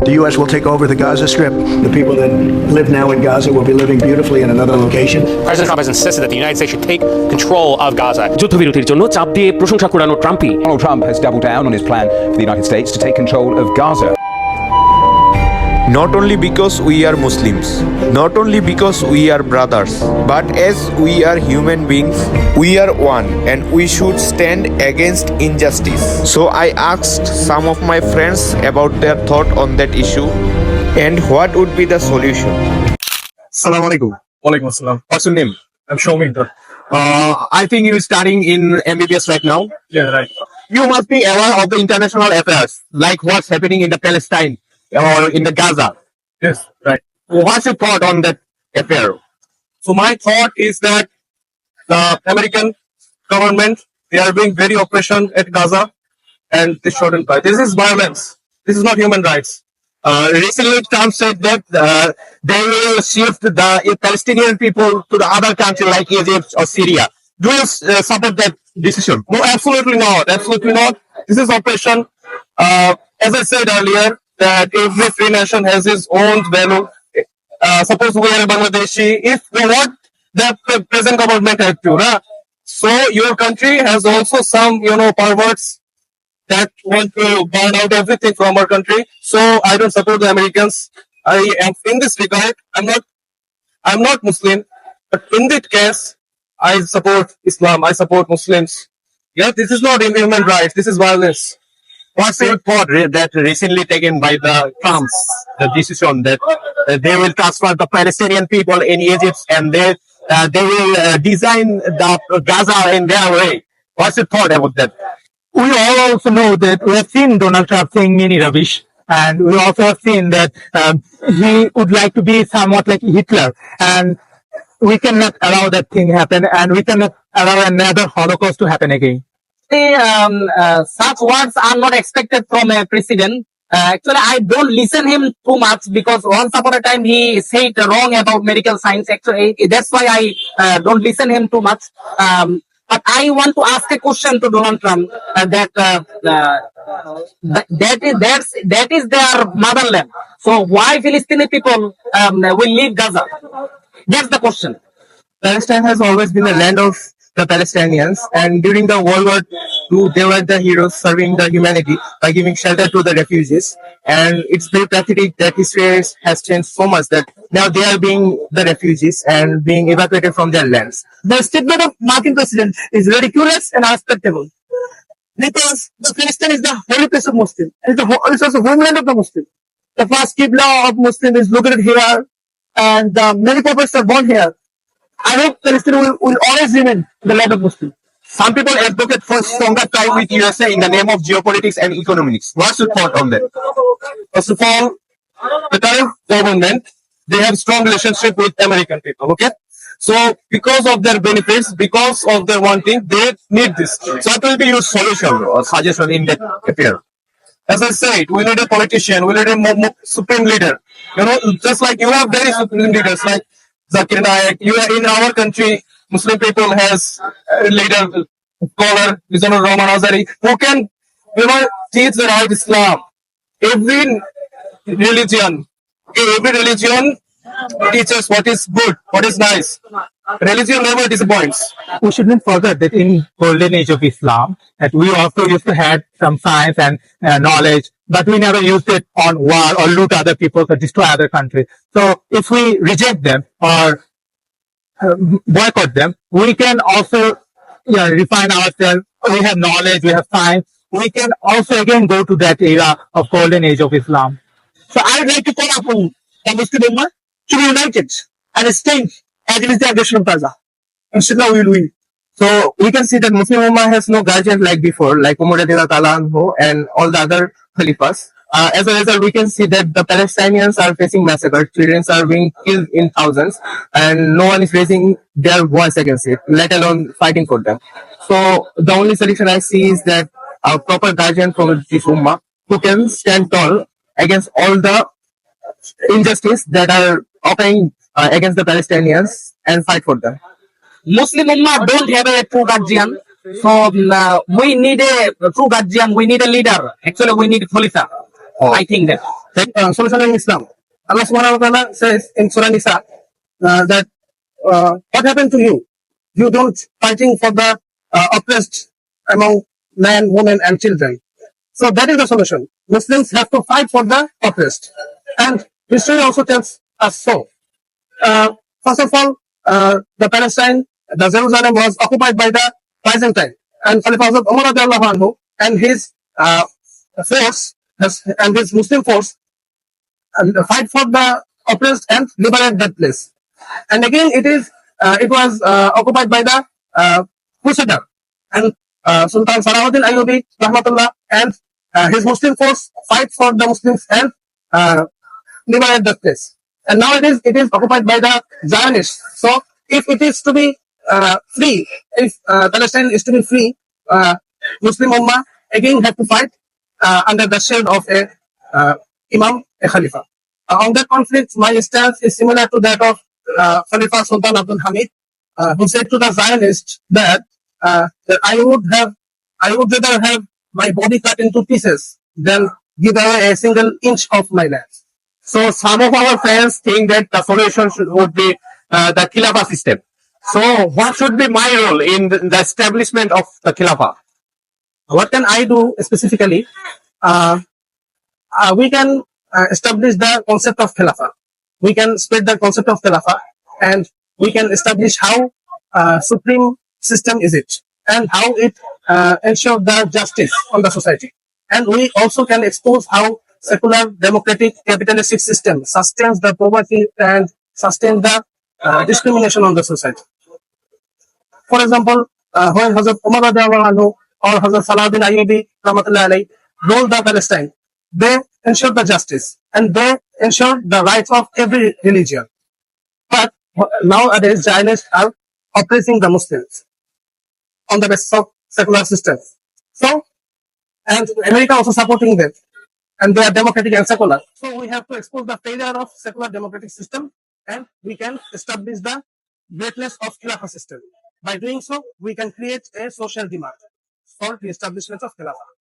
The U.S. will take over the Gaza Strip. The people that live now in Gaza will be living beautifully in another location. President Trump has insisted that the United States should take control of Gaza. যুদ্ধবিরতির জন্য চাপ দিয়ে প্রশংসা কুড়ানো ট্রাম্পই Donald Trump has doubled down on his plan for the United States to take control of Gaza. Not only because we are Muslims, not only because we are brothers, but as we are human beings, we are one and we should stand against injustice. So I asked some of my friends about their thought on that issue and what would be the solution. Assalamu alaikum. Walaikum assalam. What's your name? I'm Shomik. I think you're studying in MBBS right now. Yeah, right. You must be aware of the international affairs, like what's happening in the Palestine or in the Gaza. Yes, right. What's your thought on that affair? So my thought is that the American government, they are being very oppression at Gaza, and this shouldn't be. This is violence. This is not human rights. Recently, Trump said that they will shift the Palestinian people to the other country like Egypt or Syria. Do you support that decision? No, absolutely not. Absolutely not. This is oppression. As I said earlier, that every free nation has its own value. Suppose we are Bangladeshi, if we want that the present government had to, so your country has also some, perverts that want to burn out everything from our country. So I don't support the Americans. I am in this regard. I'm not Muslim, but in that case, I support Islam. I support Muslims. Yeah, this is not human rights. This is violence. What's your thought that recently taken by the Trumps, the decision that they will transfer the Palestinian people in Egypt and they will design the Gaza in their way? What's your thought about that? We all also know that we have seen Donald Trump saying many rubbish, and we also have seen that he would like to be somewhat like Hitler, and we cannot allow that thing happen, and we cannot allow another Holocaust to happen again. Such words are not expected from a president. Actually, I don't listen him too much because once upon a time he said wrong about medical science. Actually, that's why I don't listen him too much. But I want to ask a question to Donald Trump that is their motherland. So why Palestinian people will leave Gaza? That's the question. Palestine has always been the land of the Palestinians, and during the World War II, they were the heroes serving the humanity by giving shelter to the refugees. And it's very pathetic that history has changed so much that now they are being the refugees and being evacuated from their lands. The statement of Martin president is ridiculous and unacceptable because the Palestine is the holy place of Muslim. It's also homeland of the Muslim. The first Qibla of Muslim is located here, and many prophets are born here. I hope Palestine will always remain the land of Muslim. Some people advocate for stronger tie with USA in the name of geopolitics and economics. What's your thought on that? First of all, the current government, they have strong relationship with American people, okay? So because of their benefits, because of their wanting, they need this. So what will be your solution or suggestion in that affair? As I said, we need a politician, we need a supreme leader. Just like you have very supreme leaders like Zakir Naik. You are in our country, Muslim people has a leader, scholar, Mizanur Rahman Azari, who can, teach the right Islam. Every religion teaches what is good, what is nice. Religion never disappoints. We shouldn't forget that in golden age of Islam, that we also used to have some science and knowledge, but we never used it on war or loot other people or destroy other countries. So if we reject them or boycott them, we can also refine ourselves. We have knowledge, we have science. We can also again go to that era of golden age of Islam. So I would like to call upon the Muslim Ummah to be united and stand against the aggression of Gaza. Inshallah, we will win. So we can see that Muslim Ummah has no guardian like before, like Umar radiallahu ta'ala anhu and all the other Khalifas. As a result, we can see that the Palestinians are facing massacre. Children are being killed in thousands, and no one is raising their voice against it, let alone fighting for them. So the only solution I see is that a proper guardian from this Ummah who can stand tall against all the injustice that are occurring against the Palestinians and fight for them. Muslim Ummah don't have a true guardian. So we need a true guardian. We need a leader. Actually, we need Khalifa. I think that. solution in Islam. Allah subhanahu wa ta'ala says in Surah Nisa that what happened to you? You don't fighting for the oppressed among men, women, and children. So that is the solution. Muslims have to fight for the oppressed. And history also tells us so. First of all, the Palestine, the Jerusalem was occupied by the Byzantine. And Khalifa Hazrat Umar radiallahu anhu and his force and his Muslim force fight for the oppressed and liberate that place. And again, it was occupied by the Crusader and Sultan Salahuddin Ayyubi rahmatullah and his Muslim force fight for the Muslims and liberate that place. And now it is occupied by the Zionists. So if it is to be free, if Palestine is to be free, Muslim Ummah again have to fight under the shade of a Imam, a Khalifa. On that conflict, my stance is similar to that of Khalifa Sultan Abdul Hamid, who said to the Zionists that I would rather have my body cut into pieces than give away a single inch of my land. So some of our friends think that the solution would be the Khilafah system. So what should be my role in the establishment of the Khilafah? What can I do specifically? We can establish the concept of Khilafah. We can spread the concept of Khilafah, and we can establish how supreme system is it, and how it ensures the justice on the society. And we also can expose how secular democratic capitalistic system sustains the poverty and sustains the discrimination on the society. For example, when Hazrat Umar radiallahu anhu or Hazrat Salahuddin Ayyubi rahmatullahi alayhi ruled the Palestine, they ensured the justice and they ensured the rights of every religion. But nowadays, Zionists are oppressing the Muslims on the basis of secular systems. So, and America also supporting them, and they are democratic and secular. So we have to expose the failure of secular democratic system, and we can establish the greatness of Khilafah system. By doing so, we can create a social demand for the establishment of Khilafah.